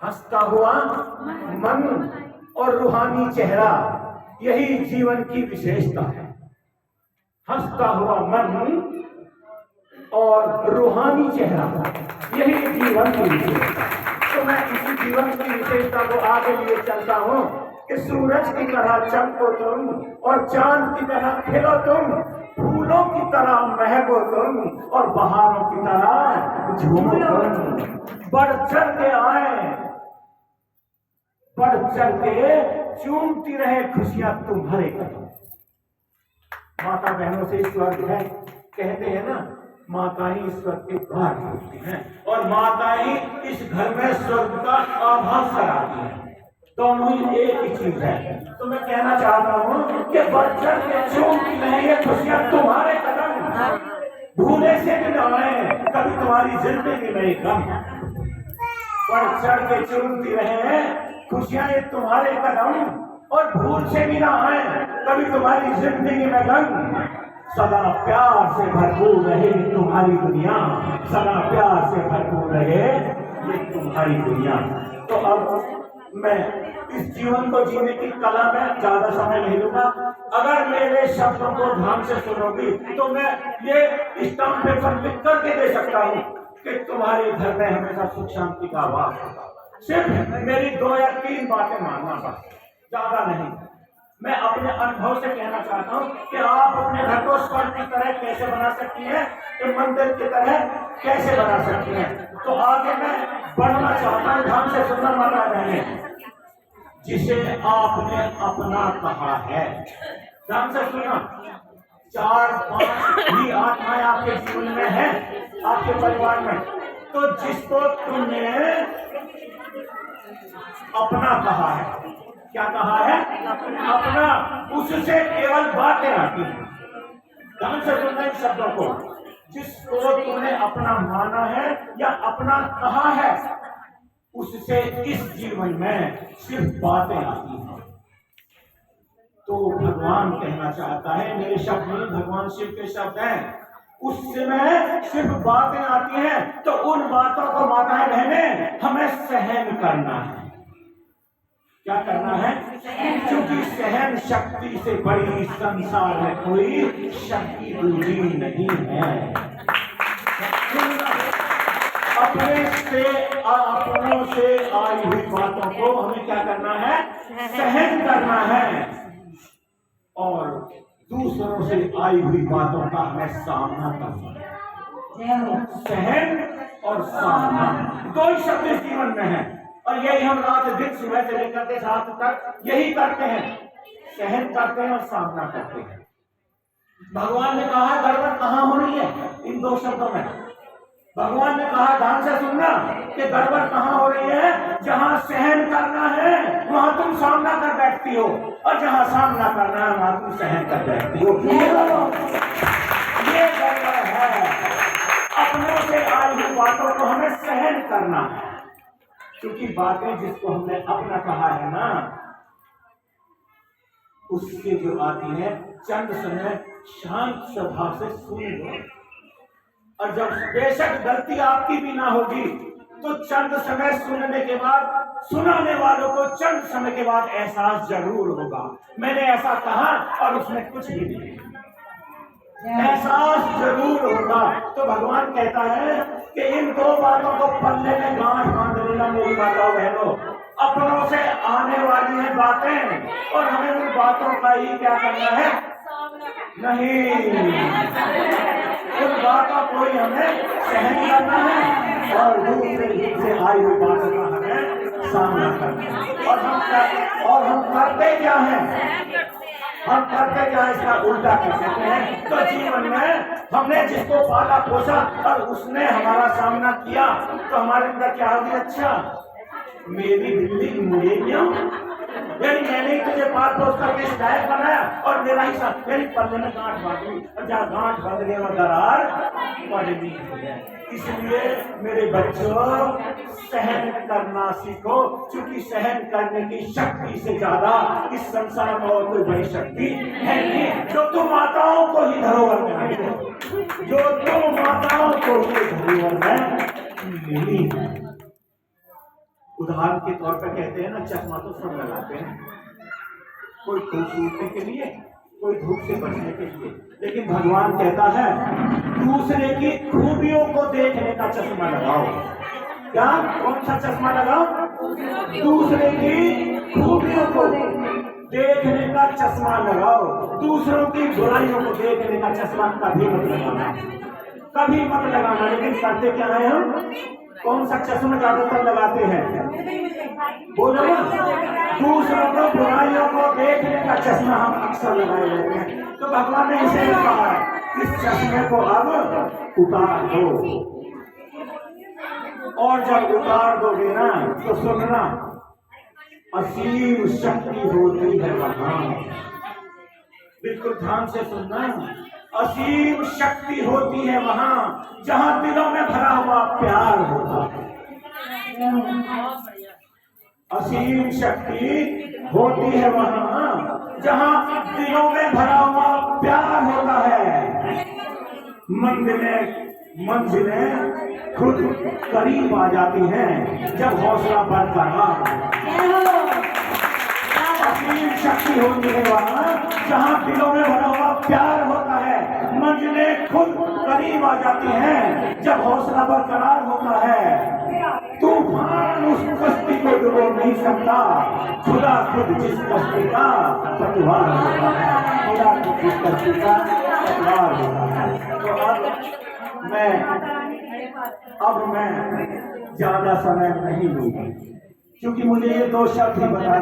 हंसता हुआ मन और रूहानी चेहरा, यही जीवन की विशेषता है। हंसता हुआ मन और रूहानी चेहरा, यही जीवन की विशेषता है। तो मैं इसी जीवन की विशेषता को आगे लिए चलता हूँ कि सूरज की तरह चमको तुम और चांद की तरह खिलो तुम, फूलों की तरह महको तुम और बहारों की तरह झूमो तुम। बढ़ चढ़ के आए, बढ़ चढ़ के चूमती रहे खुशियां तुम्हारे कदम। माता बहनों से स्वर्ग है, कहते हैं ना, माताएं स्वर्ग के द्वार खोलती हैं और माताएं इस घर में स्वर्ग का आभास कराती हैं। दोनों ही एक ही चीज है। तो मैं कहना चाहता हूँ कि बढ़ चढ़ के चूमती रहे ये खुशियां तुम्हारे कदम, भूले से भी न आए कभी तुम्हारी जिंदगी में गम। बढ़ चढ़ के चूमती रहे खुशियां ये तुम्हारे कदम और भूल से भी ना आए कभी तुम्हारी जिंदगी में गम। सदा प्यार से भरपूर रहे तुम्हारी दुनिया, सदा प्यार से भरपूर रहे ये तुम्हारी दुनिया। तो अब मैं इस जीवन को जीने की कला में ज्यादा समय नहीं लूंगा। अगर मेरे शब्दों को ध्यान से सुनोगी तो मैं ये स्टाम्प पेपर लिख करके दे सकता हूँ कि तुम्हारे घर में हमेशा सुख शांति का आवास होगा। सिर्फ मेरी 2 या 3 बातें मानना, बस ज्यादा नहीं। मैं अपने अनुभव से कहना चाहता हूँ कि आप अपने घर को स्वर्ग की तरह कैसे बना सकती हैं, कि मंदिर की तरह कैसे बना सकती हैं। तो आगे मैं बढ़ना चाहता हूँ, ध्यान से सुनना माता बहने। जिसे आपने अपना कहा है, ध्यान से सुना। 4-5 ही आत्माएं आपके जीवन में है, आपके परिवार में। तो जिसको तुमने अपना कहा है, क्या कहा है? अपना, उससे केवल बातें आती हैं। ध्यान से सुनना इन शब्दों को। जिसको तुमने अपना माना है या अपना कहा है, उससे इस जीवन में सिर्फ बातें आती हैं। तो भगवान कहना चाहता है, मेरे शब्द नहीं, भगवान शिव के शब्द हैं, उसमें सिर्फ बातें आती हैं। तो उन बातों को माताएं बहनें हमें सहन करना है। क्या करना है? क्योंकि सहन शक्ति से बड़ी संसार में कोई शक्ति दूरी नहीं है। अपनों से आई हुई बातों को हमें क्या करना है? सहन करना है। और दूसरों से आई हुई बातों का हमें सामना करना है। सहन और सामना, 2 ही शब्द इस जीवन में है और यही हम रात दिन सुबह से लेकर के रात तक यही करते हैं, सहन करते हैं और सामना करते हैं। भगवान ने कहा गड़बड़ कहाँ हो रही है? इन 2 शब्दों में भगवान ने कहा, ध्यान से सुनना, कि गड़बड़ कहाँ हो रही है? जहाँ सहन करना है वहां तुम सामना कर बैठती हो और जहाँ सामना करना है वहां तुम सहन कर बैठती हो। ये गड़बड़ है। अपनों से आई हुई बातों को हमें सहन करना है, क्योंकि बातें जिसको हमने अपना कहा है ना, उससे जो आती है चंद समय शांत स्वभाव से सुन लो। और जब बेशक गलती आपकी भी ना होगी तो चंद समय सुनने के बाद सुनाने वालों को चंद समय के बाद एहसास जरूर होगा, मैंने ऐसा कहा और उसने कुछ भी नहीं, एहसास जरूर होगा। तो भगवान कहता है कि इन 2 बातों को पल्ले में गांठ बांध लेना मेरी माताओं बहनों। अपनों से आने वाली है बातें और हमें उन बातों का ही क्या करना है? नहीं, उन बातों को ही हमें सहन करना है और दूसरे से आई हुई बातों का हमें सामना करना है। और हम करते क्या हैं? हम करते क्या? इसका उल्टा कर सकते हैं। तो जीवन में हमने जिसको पाला पोसा और उसने हमारा सामना किया तो हमारे अंदर क्या होगी? अच्छा, मेरी बिल्ली मुझे क्यों? यानी मैंने ही तुझे पाल पोस करके इस लायक बनाया और मेरा ही साथ मेरी पल्ले में गांठ बांध दी और जहाँ गांठ बंध गया वो दरार पड़नी है। इसलिए मेरे बच्चों, सहन करना सीखो, क्योंकि सहन करने की शक्ति से ज्यादा इस संसार में और कोई बड़ी शक्ति है नहीं, जो तुम माताओं को ही धरोहर में मिली, जो तुम माताओं को ही धरोहर में मिली है। उदाहरण के तौर पर कहते हैं ना, चश्मा तो सब लगाते हैं, कोई खूबसूरती के लिए, कोई धूप से बचने के लिए, लेकिन भगवान कहता है दूसरे की खूबियों को देखने का चश्मा लगाओ। क्या? कौन सा चश्मा लगाओ? दूसरे की खूबियों को देखने का चश्मा लगाओ। दूसरों की बुराइयों को देखने का चश्मा कभी मत लगाना, कभी मत लगाना। लेकिन करते क्या है हम? कौन सा चश्मा ज्यादातर लगाते हैं? बोलो ना, दूसरों को बुराइयों को देखने का चश्मा हम अक्सर लगाए रहते हैं। तो भगवान ने इसे कहा इस चश्मे को अब उतार दो, और जब उतार दोगे ना तो सुनना, असीम शक्ति होती है वहां। बिल्कुल ध्यान से सुनना, असीम शक्ति होती है वहां जहां दिलों में भरा हुआ प्यार होता है। असीम शक्ति होती है वहां जहां दिलों में भरा हुआ प्यार होता है। मंजिलें खुद करीब आ जाती हैं जब हौसला बरकरार हो। असीम शक्ति होती है वहां जहां दिलों में भरा हुआ प्यार होता है। मंजिलें खुद करीब आ जाती हैं जब हौसला बरकरार होता है। तूफान उस कश्ती को डुबो नहीं सकता, खुदा खुद जिस कश्ती का पतवार होता है। खुदा खुद जिस कश्ती का पतवार होता है। तो अब मैं ज्यादा समय नहीं लूंगा, क्योंकि मुझे ये दो शब्द ही बताने